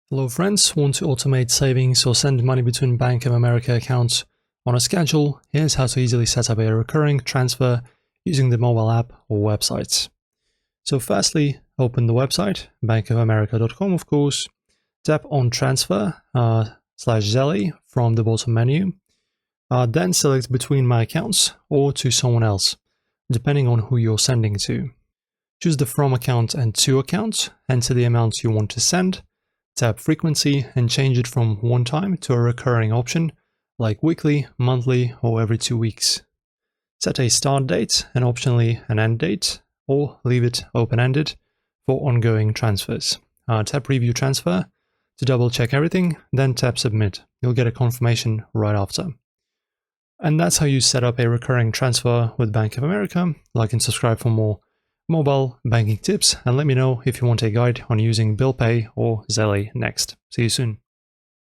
Hello friends, want to automate savings or send money between Bank of America accounts on a schedule? Here's how to easily set up a recurring transfer using the mobile app or websites. So firstly, open the website, bankofamerica.com of course, tap on transfer /Zelle from the bottom menu, then select between my accounts or to someone else, depending on who you're sending to. Choose the from account and to account, enter the amount you want to send, tap frequency and change it from one time to a recurring option like weekly, monthly, or every 2 weeks. Set a start date and optionally an end date, or leave it open-ended for ongoing transfers. Tap review transfer to double check everything, then tap submit. You'll get a confirmation right after. And that's how you set up a recurring transfer with Bank of America. Like and subscribe for more mobile banking tips, and let me know if you want a guide on using bill pay or Zelle next. See you soon.